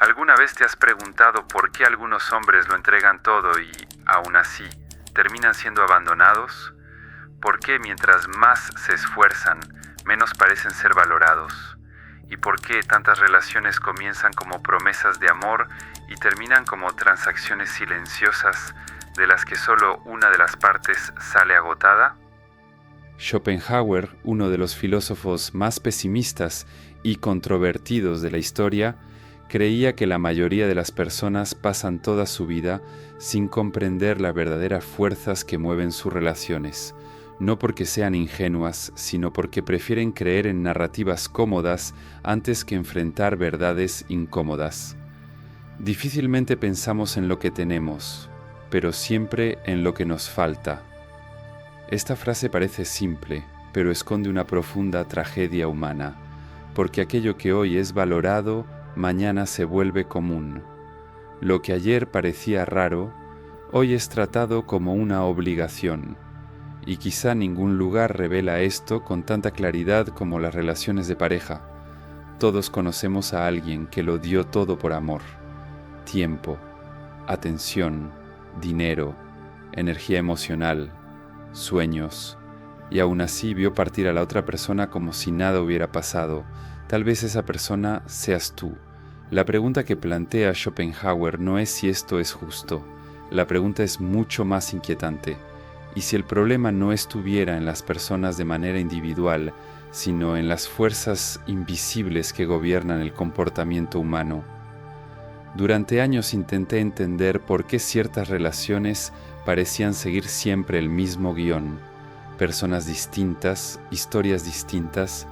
¿Alguna vez te has preguntado por qué algunos hombres lo entregan todo y, aún así, terminan siendo abandonados? ¿Por qué mientras más se esfuerzan, menos parecen ser valorados? ¿Y por qué tantas relaciones comienzan como promesas de amor y terminan como transacciones silenciosas de las que solo una de las partes sale agotada? Schopenhauer, uno de los filósofos más pesimistas y controvertidos de la historia, creía que la mayoría de las personas pasan toda su vida sin comprender las verdaderas fuerzas que mueven sus relaciones, no porque sean ingenuas, sino porque prefieren creer en narrativas cómodas antes que enfrentar verdades incómodas. Difícilmente pensamos en lo que tenemos, pero siempre en lo que nos falta. Esta frase parece simple, pero esconde una profunda tragedia humana, porque aquello que hoy es valorado, mañana se vuelve común. Lo que ayer parecía raro, hoy es tratado como una obligación, y quizá ningún lugar revela esto con tanta claridad como las relaciones de pareja. Todos conocemos a alguien que lo dio todo por amor: tiempo, atención, dinero, energía emocional, sueños, y aún así vio partir a la otra persona como si nada hubiera pasado. Tal vez esa persona seas tú. La pregunta que plantea Schopenhauer no es si esto es justo. La pregunta es mucho más inquietante. ¿Y si el problema no estuviera en las personas de manera individual, sino en las fuerzas invisibles que gobiernan el comportamiento humano? Durante años intenté entender por qué ciertas relaciones parecían seguir siempre el mismo guión. Personas distintas, historias distintas,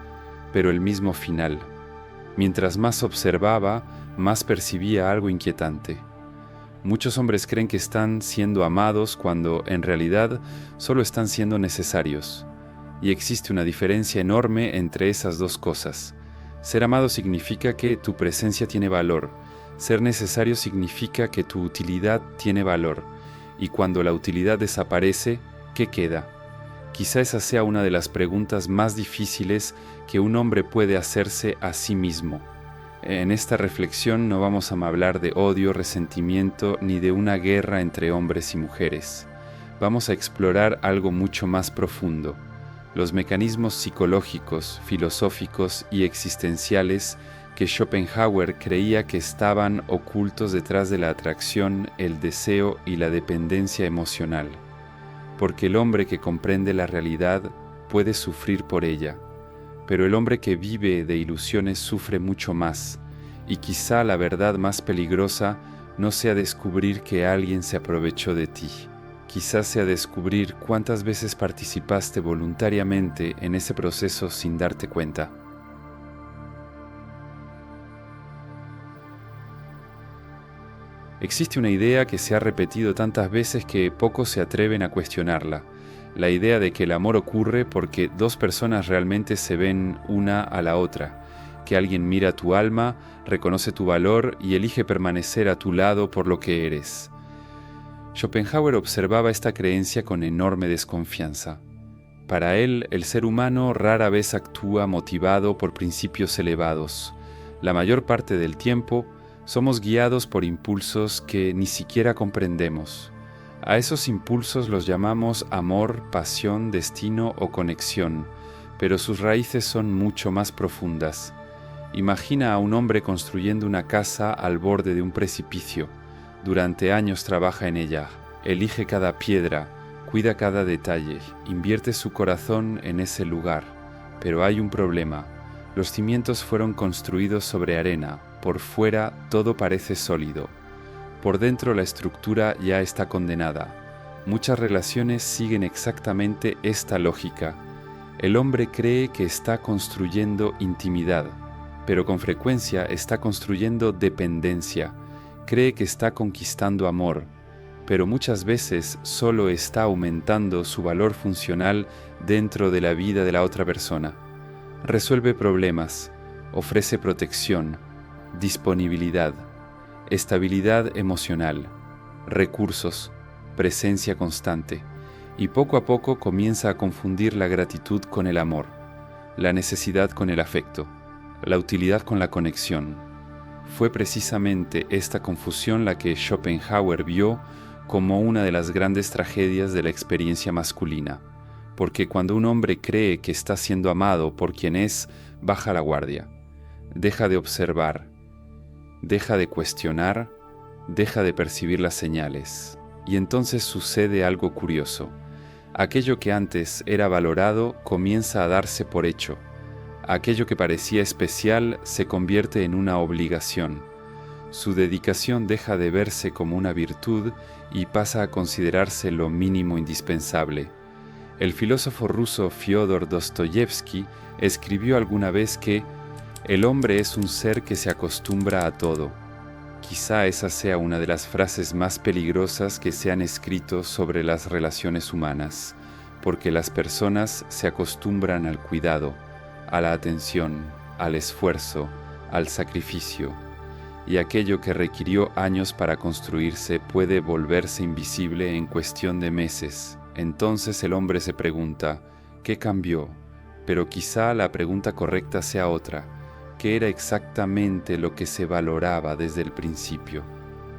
pero el mismo final. Mientras más observaba, más percibía algo inquietante. Muchos hombres creen que están siendo amados cuando en realidad solo están siendo necesarios. Y existe una diferencia enorme entre esas dos cosas. Ser amado significa que tu presencia tiene valor. Ser necesario significa que tu utilidad tiene valor. Y cuando la utilidad desaparece, ¿qué queda? Quizá esa sea una de las preguntas más difíciles que un hombre puede hacerse a sí mismo. En esta reflexión no vamos a hablar de odio, resentimiento, ni de una guerra entre hombres y mujeres. Vamos a explorar algo mucho más profundo: los mecanismos psicológicos, filosóficos y existenciales que Schopenhauer creía que estaban ocultos detrás de la atracción, el deseo y la dependencia emocional. Porque el hombre que comprende la realidad puede sufrir por ella, pero el hombre que vive de ilusiones sufre mucho más, y quizá la verdad más peligrosa no sea descubrir que alguien se aprovechó de ti. Quizás sea descubrir cuántas veces participaste voluntariamente en ese proceso sin darte cuenta. Existe una idea que se ha repetido tantas veces que pocos se atreven a cuestionarla. La idea de que el amor ocurre porque dos personas realmente se ven una a la otra, que alguien mira tu alma, reconoce tu valor y elige permanecer a tu lado por lo que eres. Schopenhauer observaba esta creencia con enorme desconfianza. Para él, el ser humano rara vez actúa motivado por principios elevados. La mayor parte del tiempo, somos guiados por impulsos que ni siquiera comprendemos. A esos impulsos los llamamos amor, pasión, destino o conexión, pero sus raíces son mucho más profundas. Imagina a un hombre construyendo una casa al borde de un precipicio. Durante años trabaja en ella, elige cada piedra, cuida cada detalle, invierte su corazón en ese lugar. Pero hay un problema: los cimientos fueron construidos sobre arena. Por fuera todo parece sólido. Por dentro la estructura ya está condenada. Muchas relaciones siguen exactamente esta lógica. El hombre cree que está construyendo intimidad, pero con frecuencia está construyendo dependencia. Cree que está conquistando amor, pero muchas veces solo está aumentando su valor funcional dentro de la vida de la otra persona. Resuelve problemas, ofrece protección, disponibilidad, estabilidad emocional, recursos, presencia constante, y poco a poco comienza a confundir la gratitud con el amor, la necesidad con el afecto, la utilidad con la conexión. Fue precisamente esta confusión la que Schopenhauer vio como una de las grandes tragedias de la experiencia masculina, porque cuando un hombre cree que está siendo amado por quien es, baja la guardia, deja de observar, deja de cuestionar, deja de percibir las señales, y entonces sucede algo curioso. Aquello que antes era valorado comienza a darse por hecho. Aquello que parecía especial se convierte en una obligación. Su dedicación deja de verse como una virtud y pasa a considerarse lo mínimo indispensable. El filósofo ruso Fyodor Dostoyevsky escribió alguna vez que el hombre es un ser que se acostumbra a todo. Quizá esa sea una de las frases más peligrosas que se han escrito sobre las relaciones humanas, porque las personas se acostumbran al cuidado, a la atención, al esfuerzo, al sacrificio, y aquello que requirió años para construirse puede volverse invisible en cuestión de meses. Entonces el hombre se pregunta, ¿qué cambió? Pero quizá la pregunta correcta sea otra, ¿qué era exactamente lo que se valoraba desde el principio?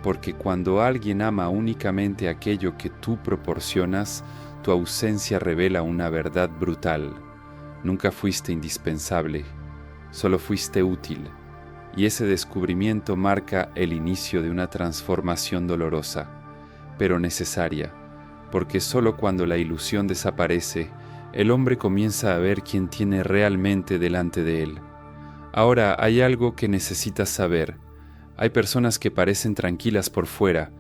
Porque cuando alguien ama únicamente aquello que tú proporcionas, tu ausencia revela una verdad brutal. Nunca fuiste indispensable, solo fuiste útil, y ese descubrimiento marca el inicio de una transformación dolorosa, pero necesaria, porque solo cuando la ilusión desaparece, el hombre comienza a ver quién tiene realmente delante de él. Ahora hay algo que necesitas saber. Hay personas que parecen tranquilas por fuera,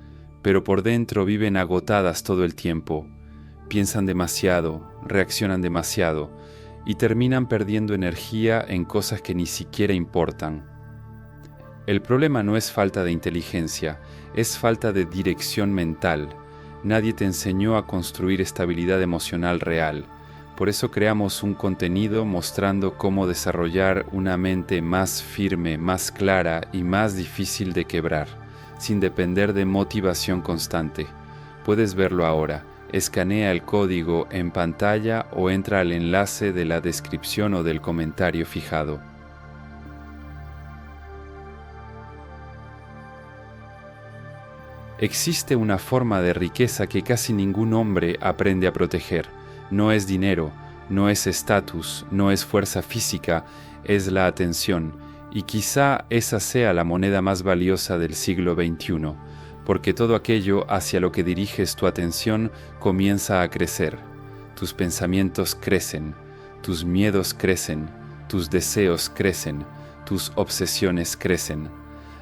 pero por dentro viven agotadas todo el tiempo. Piensan demasiado, reaccionan demasiado, y terminan perdiendo energía en cosas que ni siquiera importan. El problema no es falta de inteligencia, es falta de dirección mental. Nadie te enseñó a construir estabilidad emocional real. Por eso creamos un contenido mostrando cómo desarrollar una mente más firme, más clara y más difícil de quebrar, sin depender de motivación constante. Puedes verlo ahora. Escanea el código en pantalla o entra al enlace de la descripción o del comentario fijado. Existe una forma de riqueza que casi ningún hombre aprende a proteger. No es dinero, no es estatus, no es fuerza física, es la atención, y quizá esa sea la moneda más valiosa del siglo XXI. Porque todo aquello hacia lo que diriges tu atención comienza a crecer. Tus pensamientos crecen, tus miedos crecen, tus deseos crecen, tus obsesiones crecen.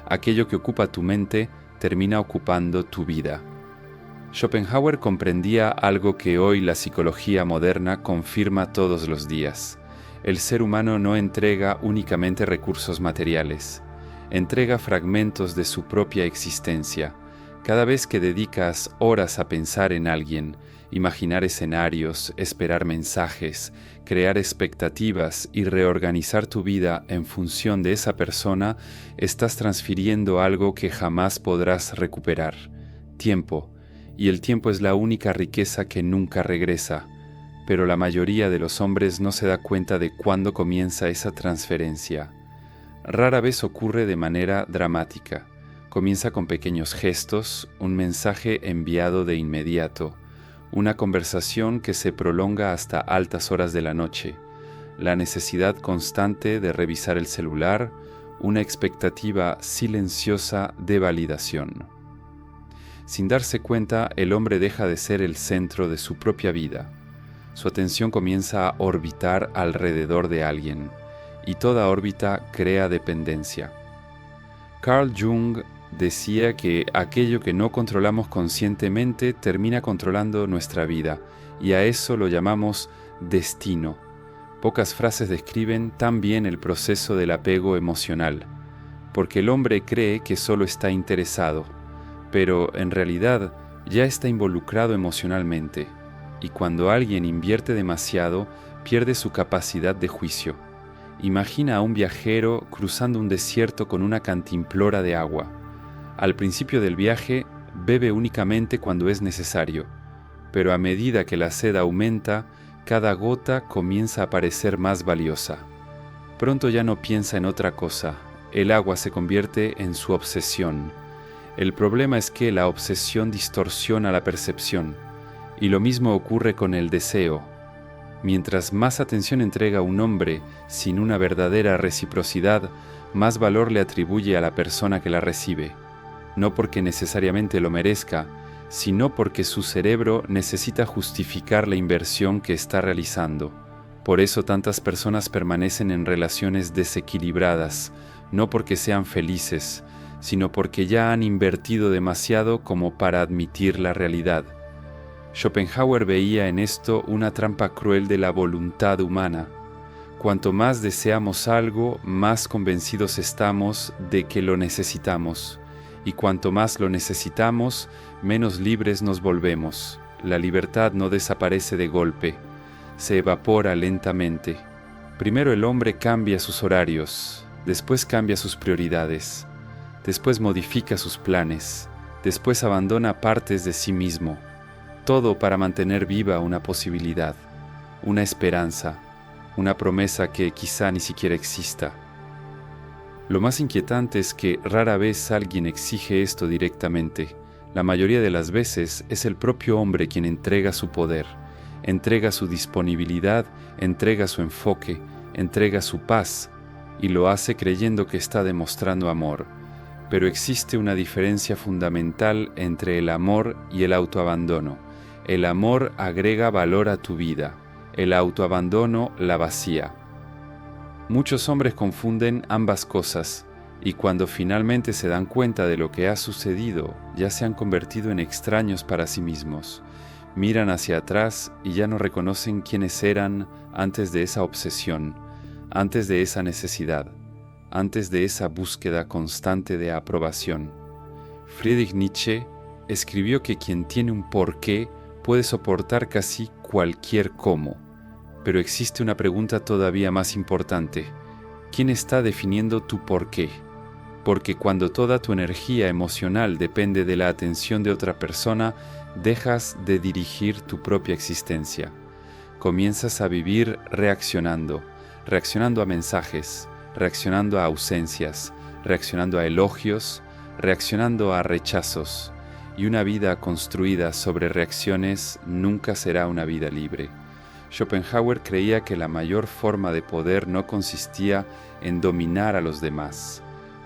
Aquello que ocupa tu mente termina ocupando tu vida. Schopenhauer comprendía algo que hoy la psicología moderna confirma todos los días. El ser humano no entrega únicamente recursos materiales, entrega fragmentos de su propia existencia. Cada vez que dedicas horas a pensar en alguien, imaginar escenarios, esperar mensajes, crear expectativas y reorganizar tu vida en función de esa persona, estás transfiriendo algo que jamás podrás recuperar: tiempo. Y el tiempo es la única riqueza que nunca regresa, pero la mayoría de los hombres no se da cuenta de cuándo comienza esa transferencia. Rara vez ocurre de manera dramática. Comienza con pequeños gestos, un mensaje enviado de inmediato, una conversación que se prolonga hasta altas horas de la noche, la necesidad constante de revisar el celular, una expectativa silenciosa de validación. Sin darse cuenta, el hombre deja de ser el centro de su propia vida. Su atención comienza a orbitar alrededor de alguien, y toda órbita crea dependencia. Carl Jung decía que aquello que no controlamos conscientemente termina controlando nuestra vida, y a eso lo llamamos destino. Pocas frases describen tan bien el proceso del apego emocional, porque el hombre cree que solo está interesado, pero en realidad ya está involucrado emocionalmente, y cuando alguien invierte demasiado, pierde su capacidad de juicio. Imagina a un viajero cruzando un desierto con una cantimplora de agua. Al principio del viaje, bebe únicamente cuando es necesario, pero a medida que la sed aumenta, cada gota comienza a parecer más valiosa. Pronto ya no piensa en otra cosa, El agua se convierte en su obsesión. El problema es que la obsesión distorsiona la percepción, y lo mismo ocurre con el deseo. Mientras más atención entrega un hombre sin una verdadera reciprocidad, más valor le atribuye a la persona que la recibe, no porque necesariamente lo merezca, sino porque su cerebro necesita justificar la inversión que está realizando. Por eso tantas personas permanecen en relaciones desequilibradas, no porque sean felices, sino porque ya han invertido demasiado como para admitir la realidad. Schopenhauer veía en esto una trampa cruel de la voluntad humana. Cuanto más deseamos algo, más convencidos estamos de que lo necesitamos, y cuanto más lo necesitamos, menos libres nos volvemos. La libertad no desaparece de golpe, se evapora lentamente. Primero el hombre cambia sus horarios, después cambia sus prioridades, después modifica sus planes, después abandona partes de sí mismo, todo para mantener viva una posibilidad, una esperanza, una promesa que quizá ni siquiera exista. Lo más inquietante es que rara vez alguien exige esto directamente. La mayoría de las veces es el propio hombre quien entrega su poder, entrega su disponibilidad, entrega su enfoque, entrega su paz, y lo hace creyendo que está demostrando amor. Pero existe una diferencia fundamental entre el amor y el autoabandono. El amor agrega valor a tu vida, el autoabandono la vacía. Muchos hombres confunden ambas cosas, y cuando finalmente se dan cuenta de lo que ha sucedido, ya se han convertido en extraños para sí mismos. Miran hacia atrás y ya no reconocen quiénes eran antes de esa obsesión, antes de esa necesidad, antes de esa búsqueda constante de aprobación. Friedrich Nietzsche escribió que quien tiene un porqué puede soportar casi cualquier cómo. Pero existe una pregunta todavía más importante. ¿Quién está definiendo tu porqué? Porque cuando toda tu energía emocional depende de la atención de otra persona, dejas de dirigir tu propia existencia. Comienzas a vivir reaccionando a mensajes, reaccionando a ausencias, reaccionando a elogios, reaccionando a rechazos. Y una vida construida sobre reacciones nunca será una vida libre. Schopenhauer creía que la mayor forma de poder no consistía en dominar a los demás,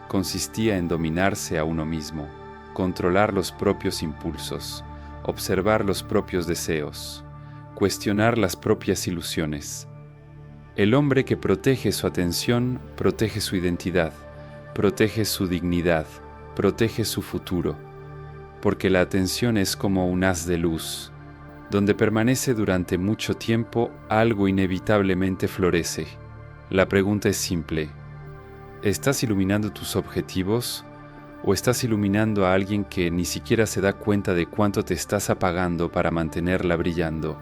consistía en dominarse a uno mismo, controlar los propios impulsos, observar los propios deseos, cuestionar las propias ilusiones. El hombre que protege su atención, protege su identidad, protege su dignidad, protege su futuro, porque la atención es como un haz de luz. Donde permanece durante mucho tiempo, algo inevitablemente florece. La pregunta es simple: ¿estás iluminando tus objetivos o estás iluminando a alguien que ni siquiera se da cuenta de cuánto te estás apagando para mantenerla brillando?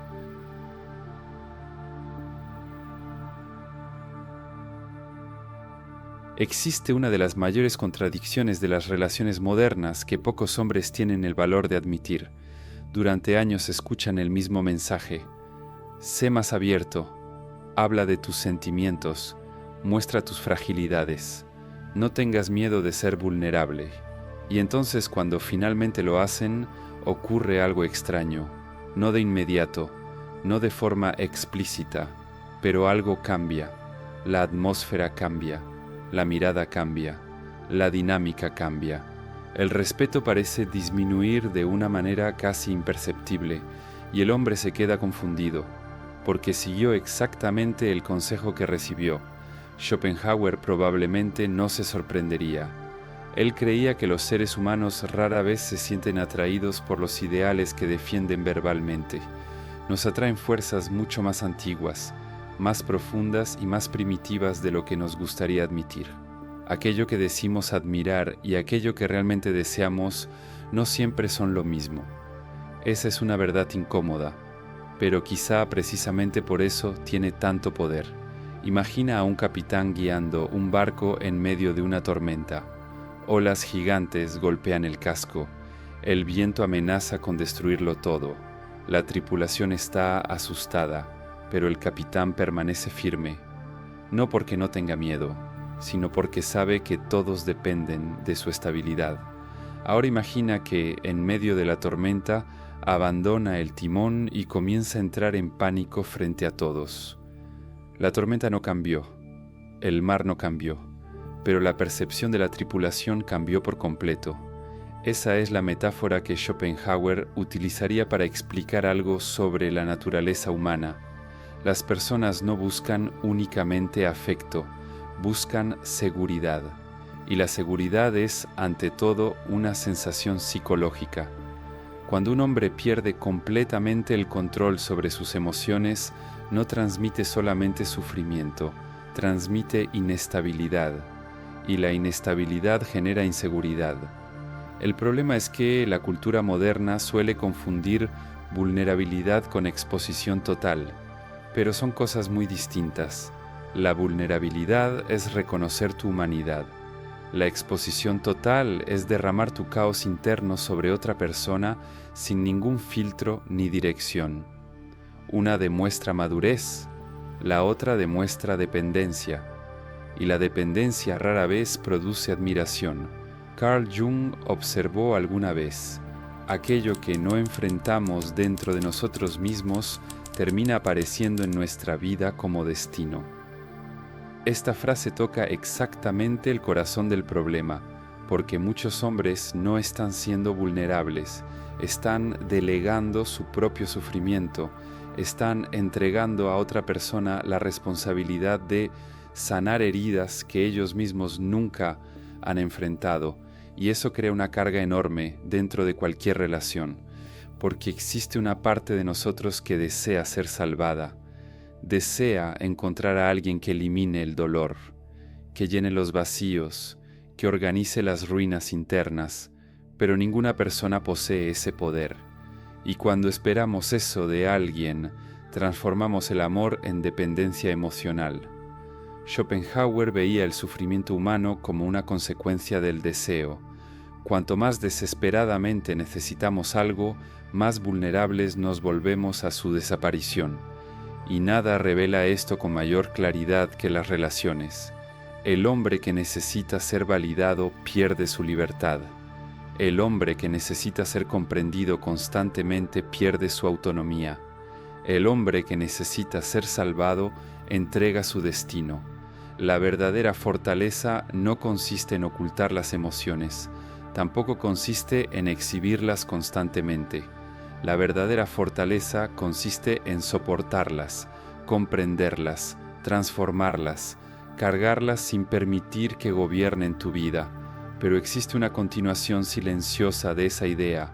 Existe una de las mayores contradicciones de las relaciones modernas que pocos hombres tienen el valor de admitir. Durante años escuchan el mismo mensaje: sé más abierto, habla de tus sentimientos, muestra tus fragilidades, no tengas miedo de ser vulnerable. Y entonces cuando finalmente lo hacen, ocurre algo extraño, no de inmediato, no de forma explícita, pero algo cambia, la atmósfera cambia, la mirada cambia, la dinámica cambia. El respeto parece disminuir de una manera casi imperceptible y el hombre se queda confundido, porque siguió exactamente el consejo que recibió. Schopenhauer probablemente no se sorprendería. Él creía que los seres humanos rara vez se sienten atraídos por los ideales que defienden verbalmente. Nos atraen fuerzas mucho más antiguas, más profundas y más primitivas de lo que nos gustaría admitir. Aquello que decimos admirar y aquello que realmente deseamos no siempre son lo mismo. Esa es una verdad incómoda, pero quizá precisamente por eso tiene tanto poder. Imagina a un capitán guiando un barco en medio de una tormenta. Olas gigantes golpean el casco. El viento amenaza con destruirlo todo. La tripulación está asustada, pero el capitán permanece firme. No porque no tenga miedo, sino porque sabe que todos dependen de su estabilidad. Ahora imagina que, en medio de la tormenta, abandona el timón y comienza a entrar en pánico frente a todos. La tormenta no cambió, el mar no cambió, pero la percepción de la tripulación cambió por completo. Esa es la metáfora que Schopenhauer utilizaría para explicar algo sobre la naturaleza humana. Las personas no buscan únicamente afecto, buscan seguridad. Y la seguridad es, ante todo, una sensación psicológica. Cuando un hombre pierde completamente el control sobre sus emociones, no transmite solamente sufrimiento, transmite inestabilidad. Y la inestabilidad genera inseguridad. El problema es que la cultura moderna suele confundir vulnerabilidad con exposición total, pero son cosas muy distintas. La vulnerabilidad es reconocer tu humanidad. La exposición total es derramar tu caos interno sobre otra persona sin ningún filtro ni dirección. Una demuestra madurez, la otra demuestra dependencia, y la dependencia rara vez produce admiración. Carl Jung observó alguna vez: aquello que no enfrentamos dentro de nosotros mismos termina apareciendo en nuestra vida como destino. Esta frase toca exactamente el corazón del problema, porque muchos hombres no están siendo vulnerables, están delegando su propio sufrimiento, están entregando a otra persona la responsabilidad de sanar heridas que ellos mismos nunca han enfrentado, y eso crea una carga enorme dentro de cualquier relación, porque existe una parte de nosotros que desea ser salvada, desea encontrar a alguien que elimine el dolor, que llene los vacíos, que organice las ruinas internas, pero ninguna persona posee ese poder. Y cuando esperamos eso de alguien, transformamos el amor en dependencia emocional. Schopenhauer veía el sufrimiento humano como una consecuencia del deseo. Cuanto más desesperadamente necesitamos algo, más vulnerables nos volvemos a su desaparición. Y nada revela esto con mayor claridad que las relaciones. El hombre que necesita ser validado pierde su libertad. El hombre que necesita ser comprendido constantemente pierde su autonomía. El hombre que necesita ser salvado entrega su destino. La verdadera fortaleza no consiste en ocultar las emociones, tampoco consiste en exhibirlas constantemente. La verdadera fortaleza consiste en soportarlas, comprenderlas, transformarlas, cargarlas sin permitir que gobiernen tu vida. Pero existe una continuación silenciosa de esa idea.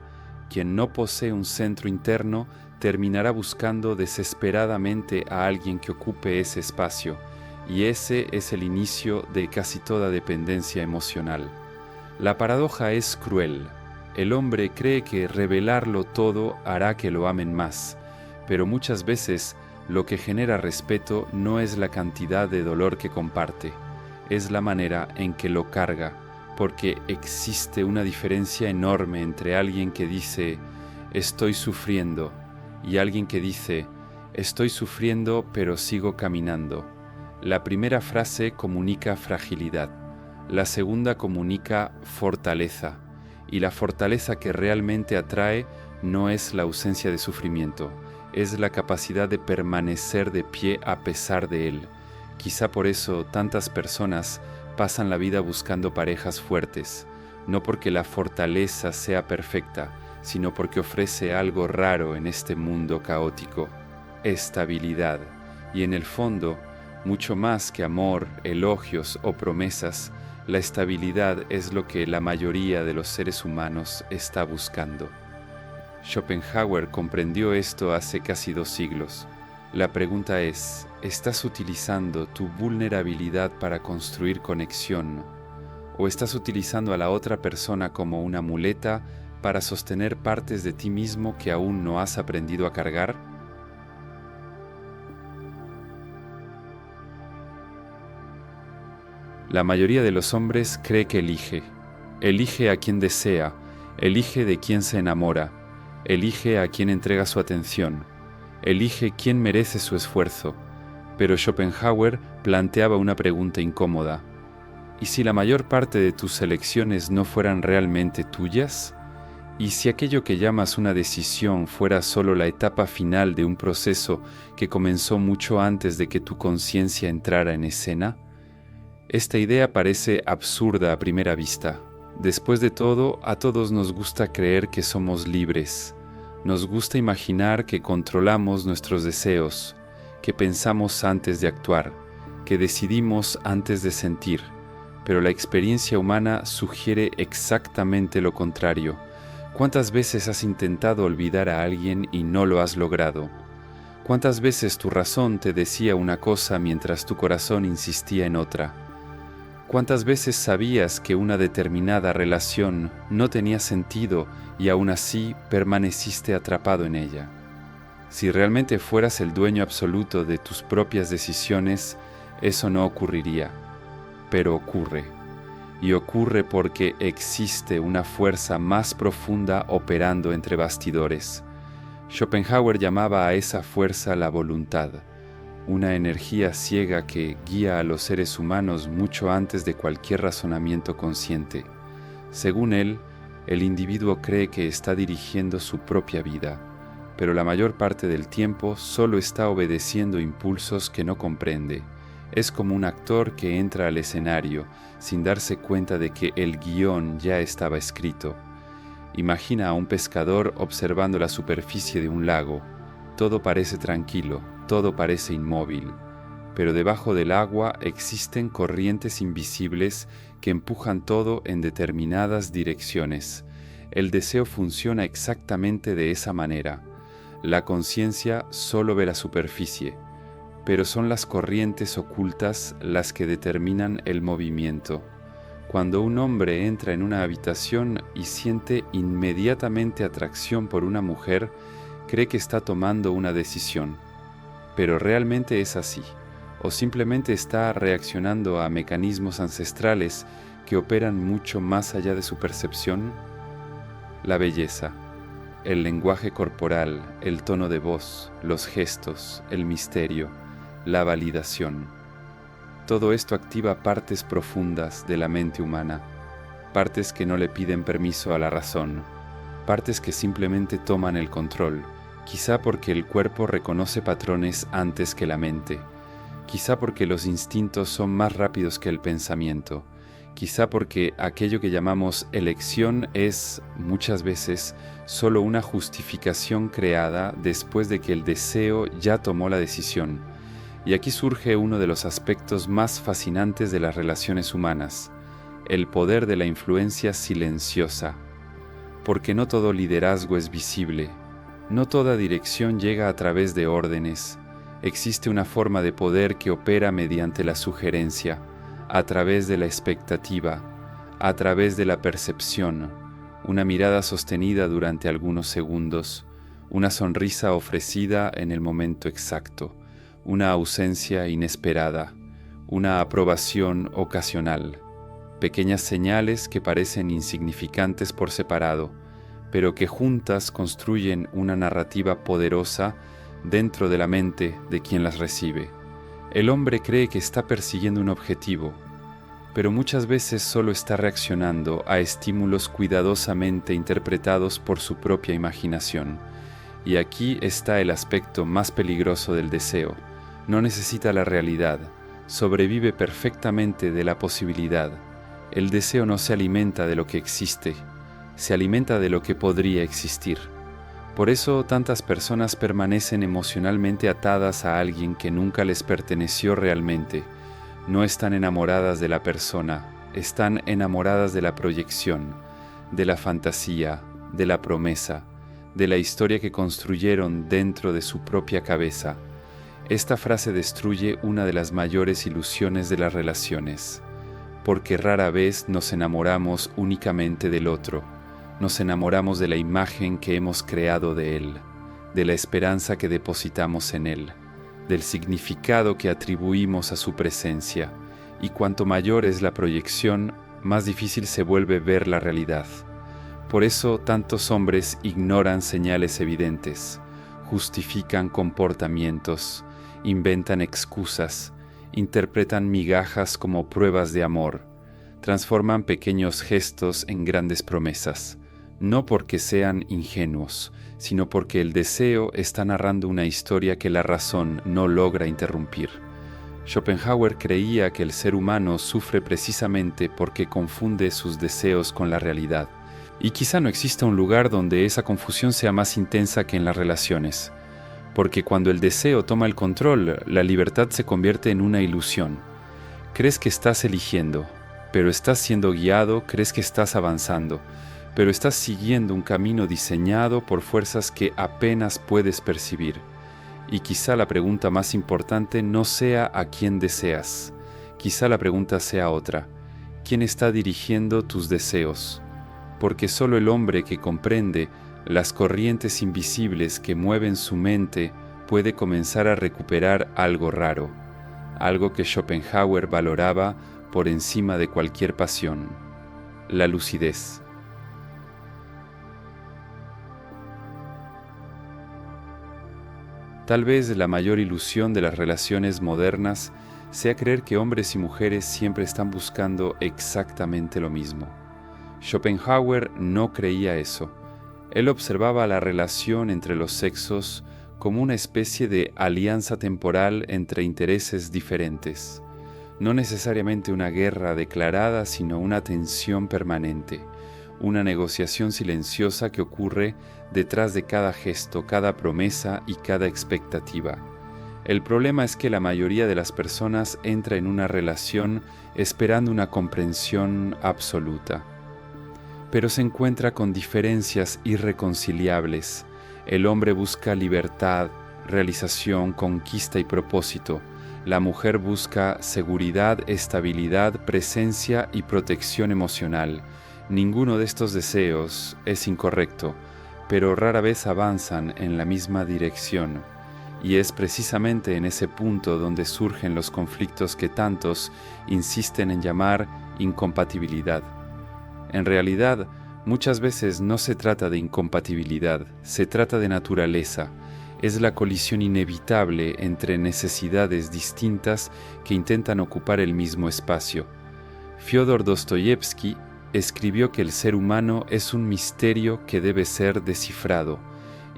Quien no posee un centro interno terminará buscando desesperadamente a alguien que ocupe ese espacio, y ese es el inicio de casi toda dependencia emocional. La paradoja es cruel. El hombre cree que revelarlo todo hará que lo amen más, pero muchas veces lo que genera respeto no es la cantidad de dolor que comparte, es la manera en que lo carga, porque existe una diferencia enorme entre alguien que dice «estoy sufriendo» y alguien que dice «estoy sufriendo pero sigo caminando». La primera frase comunica fragilidad, la segunda comunica fortaleza, y la fortaleza que realmente atrae no es la ausencia de sufrimiento, es la capacidad de permanecer de pie a pesar de él. Quizá por eso tantas personas pasan la vida buscando parejas fuertes, no porque la fortaleza sea perfecta, sino porque ofrece algo raro en este mundo caótico: estabilidad, y en el fondo, mucho más que amor, elogios o promesas, la estabilidad es lo que la mayoría de los seres humanos está buscando. Schopenhauer comprendió esto hace casi 2 siglos. La pregunta es, ¿estás utilizando tu vulnerabilidad para construir conexión? ¿O estás utilizando a la otra persona como una muleta para sostener partes de ti mismo que aún no has aprendido a cargar? La mayoría de los hombres cree que elige a quien desea, elige de quién se enamora, elige a quien entrega su atención, elige quién merece su esfuerzo. Pero Schopenhauer planteaba una pregunta incómoda: ¿Y si la mayor parte de tus elecciones no fueran realmente tuyas? ¿Y si aquello que llamas una decisión fuera solo la etapa final de un proceso que comenzó mucho antes de que tu conciencia entrara en escena? Esta idea parece absurda a primera vista. Después de todo, a todos nos gusta creer que somos libres. Nos gusta imaginar que controlamos nuestros deseos, que pensamos antes de actuar, que decidimos antes de sentir. Pero la experiencia humana sugiere exactamente lo contrario. ¿Cuántas veces has intentado olvidar a alguien y no lo has logrado? ¿Cuántas veces tu razón te decía una cosa mientras tu corazón insistía en otra? ¿Cuántas veces sabías que una determinada relación no tenía sentido y aún así permaneciste atrapado en ella? Si realmente fueras el dueño absoluto de tus propias decisiones, eso no ocurriría, pero ocurre. Y ocurre porque existe una fuerza más profunda operando entre bastidores. Schopenhauer llamaba a esa fuerza la voluntad, una energía ciega que guía a los seres humanos mucho antes de cualquier razonamiento consciente. Según él, el individuo cree que está dirigiendo su propia vida, pero la mayor parte del tiempo solo está obedeciendo impulsos que no comprende. Es como un actor que entra al escenario sin darse cuenta de que el guión ya estaba escrito. Imagina a un pescador observando la superficie de un lago. Todo parece tranquilo, todo parece inmóvil, pero debajo del agua existen corrientes invisibles que empujan todo en determinadas direcciones. El deseo funciona exactamente de esa manera. La conciencia solo ve la superficie, pero son las corrientes ocultas las que determinan el movimiento. Cuando un hombre entra en una habitación y siente inmediatamente atracción por una mujer, cree que está tomando una decisión. Pero realmente es así, o simplemente está reaccionando a mecanismos ancestrales que operan mucho más allá de su percepción. La belleza, el lenguaje corporal, el tono de voz, los gestos, el misterio, la validación. Todo esto activa partes profundas de la mente humana, partes que no le piden permiso a la razón, partes que simplemente toman el control, quizá porque el cuerpo reconoce patrones antes que la mente, quizá porque los instintos son más rápidos que el pensamiento, quizá porque aquello que llamamos elección es, muchas veces, solo una justificación creada después de que el deseo ya tomó la decisión. Y aquí surge uno de los aspectos más fascinantes de las relaciones humanas, el poder de la influencia silenciosa. Porque no todo liderazgo es visible, no toda dirección llega a través de órdenes. Existe una forma de poder que opera mediante la sugerencia, a través de la expectativa, a través de la percepción, una mirada sostenida durante algunos segundos, una sonrisa ofrecida en el momento exacto, una ausencia inesperada, una aprobación ocasional, pequeñas señales que parecen insignificantes por separado, pero que juntas construyen una narrativa poderosa dentro de la mente de quien las recibe. El hombre cree que está persiguiendo un objetivo, pero muchas veces solo está reaccionando a estímulos cuidadosamente interpretados por su propia imaginación. Y aquí está el aspecto más peligroso del deseo. No necesita la realidad, sobrevive perfectamente de la posibilidad. El deseo no se alimenta de lo que existe, se alimenta de lo que podría existir. Por eso tantas personas permanecen emocionalmente atadas a alguien que nunca les perteneció realmente. No están enamoradas de la persona, están enamoradas de la proyección, de la fantasía, de la promesa, de la historia que construyeron dentro de su propia cabeza. Esta frase destruye una de las mayores ilusiones de las relaciones, porque rara vez nos enamoramos únicamente del otro, nos enamoramos de la imagen que hemos creado de él, de la esperanza que depositamos en él, del significado que atribuimos a su presencia, y cuanto mayor es la proyección, más difícil se vuelve ver la realidad. Por eso tantos hombres ignoran señales evidentes, justifican comportamientos, inventan excusas, interpretan migajas como pruebas de amor, transforman pequeños gestos en grandes promesas, no porque sean ingenuos, sino porque el deseo está narrando una historia que la razón no logra interrumpir. Schopenhauer creía que el ser humano sufre precisamente porque confunde sus deseos con la realidad, y quizá no exista un lugar donde esa confusión sea más intensa que en las relaciones, porque cuando el deseo toma el control, la libertad se convierte en una ilusión. Crees que estás eligiendo, pero estás siendo guiado, crees que estás avanzando, pero estás siguiendo un camino diseñado por fuerzas que apenas puedes percibir. Y quizá la pregunta más importante no sea a quién deseas, quizá la pregunta sea otra: ¿quién está dirigiendo tus deseos? Porque solo el hombre que comprende las corrientes invisibles que mueven su mente puede comenzar a recuperar algo raro, algo que Schopenhauer valoraba por encima de cualquier pasión: la lucidez. Tal vez la mayor ilusión de las relaciones modernas sea creer que hombres y mujeres siempre están buscando exactamente lo mismo. Schopenhauer no creía eso. Él observaba la relación entre los sexos como una especie de alianza temporal entre intereses diferentes. No necesariamente una guerra declarada, sino una tensión permanente, una negociación silenciosa que ocurre detrás de cada gesto, cada promesa y cada expectativa. El problema es que la mayoría de las personas entra en una relación esperando una comprensión absoluta, pero se encuentra con diferencias irreconciliables. El hombre busca libertad, realización, conquista y propósito. La mujer busca seguridad, estabilidad, presencia y protección emocional. Ninguno de estos deseos es incorrecto, pero rara vez avanzan en la misma dirección. Y es precisamente en ese punto donde surgen los conflictos que tantos insisten en llamar incompatibilidad. En realidad, muchas veces no se trata de incompatibilidad, se trata de naturaleza. Es la colisión inevitable entre necesidades distintas que intentan ocupar el mismo espacio. Fyodor Dostoyevsky escribió que el ser humano es un misterio que debe ser descifrado,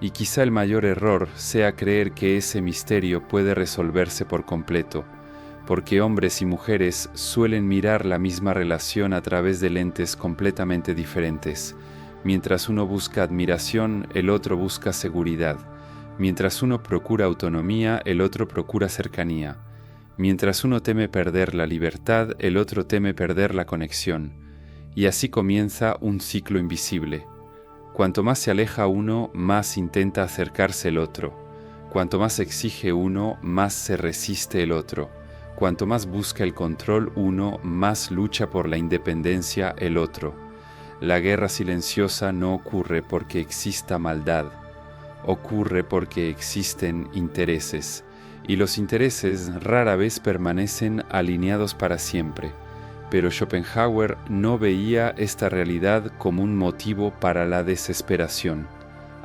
y quizá el mayor error sea creer que ese misterio puede resolverse por completo, porque hombres y mujeres suelen mirar la misma relación a través de lentes completamente diferentes. Mientras uno busca admiración, el otro busca seguridad. Mientras uno procura autonomía, el otro procura cercanía. Mientras uno teme perder la libertad, el otro teme perder la conexión. Y así comienza un ciclo invisible. Cuanto más se aleja uno, más intenta acercarse el otro. Cuanto más exige uno, más se resiste el otro. Cuanto más busca el control uno, más lucha por la independencia el otro. La guerra silenciosa no ocurre porque exista maldad. Ocurre porque existen intereses. Y los intereses rara vez permanecen alineados para siempre. Pero Schopenhauer no veía esta realidad como un motivo para la desesperación.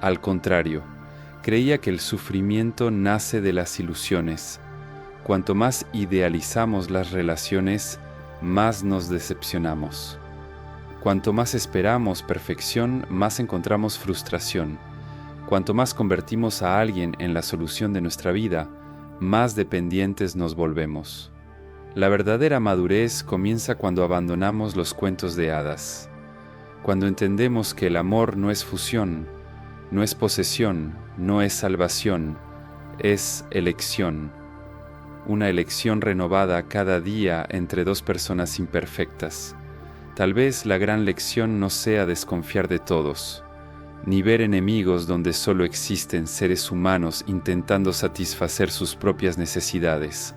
Al contrario, creía que el sufrimiento nace de las ilusiones. Cuanto más idealizamos las relaciones, más nos decepcionamos. Cuanto más esperamos perfección, más encontramos frustración. Cuanto más convertimos a alguien en la solución de nuestra vida, más dependientes nos volvemos. La verdadera madurez comienza cuando abandonamos los cuentos de hadas, cuando entendemos que el amor no es fusión, no es posesión, no es salvación, es elección, una elección renovada cada día entre dos personas imperfectas. Tal vez la gran lección no sea desconfiar de todos, ni ver enemigos donde solo existen seres humanos intentando satisfacer sus propias necesidades.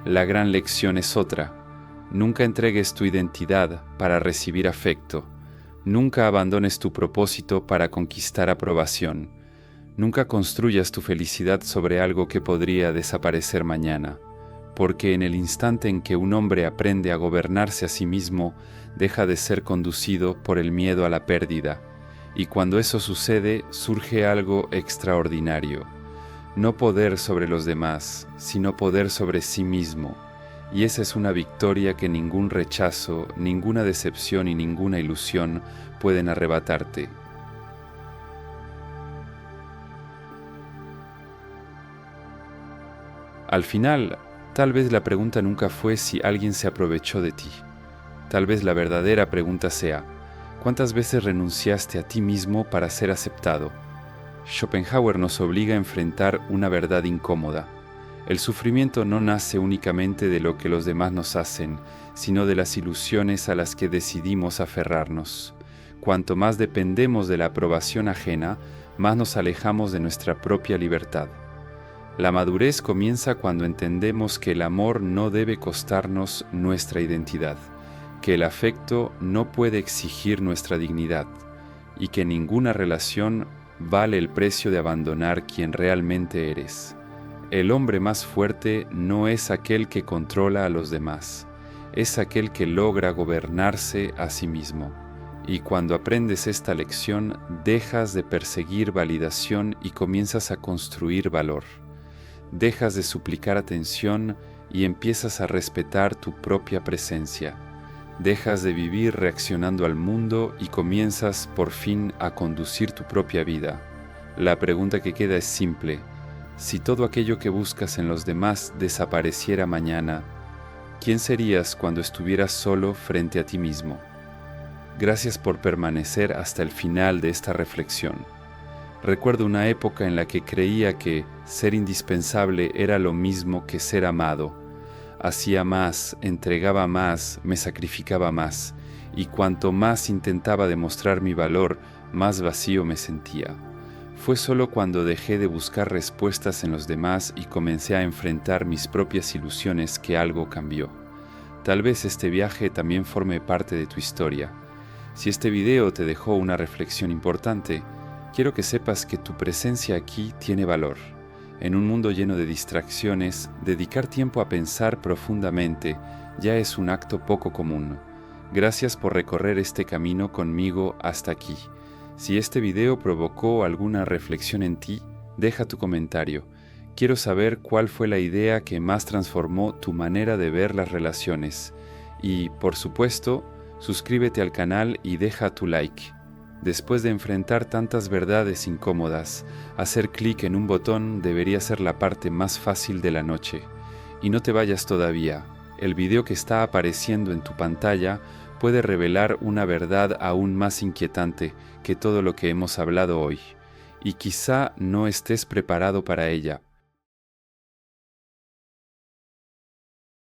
La gran lección es otra: nunca entregues tu identidad para recibir afecto, nunca abandones tu propósito para conquistar aprobación, nunca construyas tu felicidad sobre algo que podría desaparecer mañana, porque en el instante en que un hombre aprende a gobernarse a sí mismo, deja de ser conducido por el miedo a la pérdida, y cuando eso sucede, surge algo extraordinario. No poder sobre los demás, sino poder sobre sí mismo. y esa es una victoria que ningún rechazo, ninguna decepción y ninguna ilusión pueden arrebatarte. Al final, tal vez la pregunta nunca fue si alguien se aprovechó de ti. Tal vez la verdadera pregunta sea, ¿cuántas veces renunciaste a ti mismo para ser aceptado? Schopenhauer nos obliga a enfrentar una verdad incómoda. El sufrimiento no nace únicamente de lo que los demás nos hacen, sino de las ilusiones a las que decidimos aferrarnos. Cuanto más dependemos de la aprobación ajena, más nos alejamos de nuestra propia libertad. La madurez comienza cuando entendemos que el amor no debe costarnos nuestra identidad, que el afecto no puede exigir nuestra dignidad y que ninguna relación vale el precio de abandonar quien realmente eres. El hombre más fuerte no es aquel que controla a los demás, es aquel que logra gobernarse a sí mismo. Y cuando aprendes esta lección, dejas de perseguir validación y comienzas a construir valor. Dejas de suplicar atención y empiezas a respetar tu propia presencia. Dejas de vivir reaccionando al mundo y comienzas por fin a conducir tu propia vida. La pregunta que queda es simple. Si todo aquello que buscas en los demás desapareciera mañana, ¿quién serías cuando estuvieras solo frente a ti mismo? Gracias por permanecer hasta el final de esta reflexión. Recuerdo una época en la que creía que ser indispensable era lo mismo que ser amado. Hacía más, entregaba más, me sacrificaba más, y cuanto más intentaba demostrar mi valor, más vacío me sentía. Fue solo cuando dejé de buscar respuestas en los demás y comencé a enfrentar mis propias ilusiones que algo cambió. Tal vez este viaje también forme parte de tu historia. Si este video te dejó una reflexión importante, quiero que sepas que tu presencia aquí tiene valor. En un mundo lleno de distracciones, dedicar tiempo a pensar profundamente ya es un acto poco común. Gracias por recorrer este camino conmigo hasta aquí. Si este video provocó alguna reflexión en ti, deja tu comentario. Quiero saber cuál fue la idea que más transformó tu manera de ver las relaciones. Y, por supuesto, suscríbete al canal y deja tu like. Después de enfrentar tantas verdades incómodas, hacer clic en un botón debería ser la parte más fácil de la noche. Y no te vayas todavía. El video que está apareciendo en tu pantalla puede revelar una verdad aún más inquietante que todo lo que hemos hablado hoy. Y quizá no estés preparado para ella,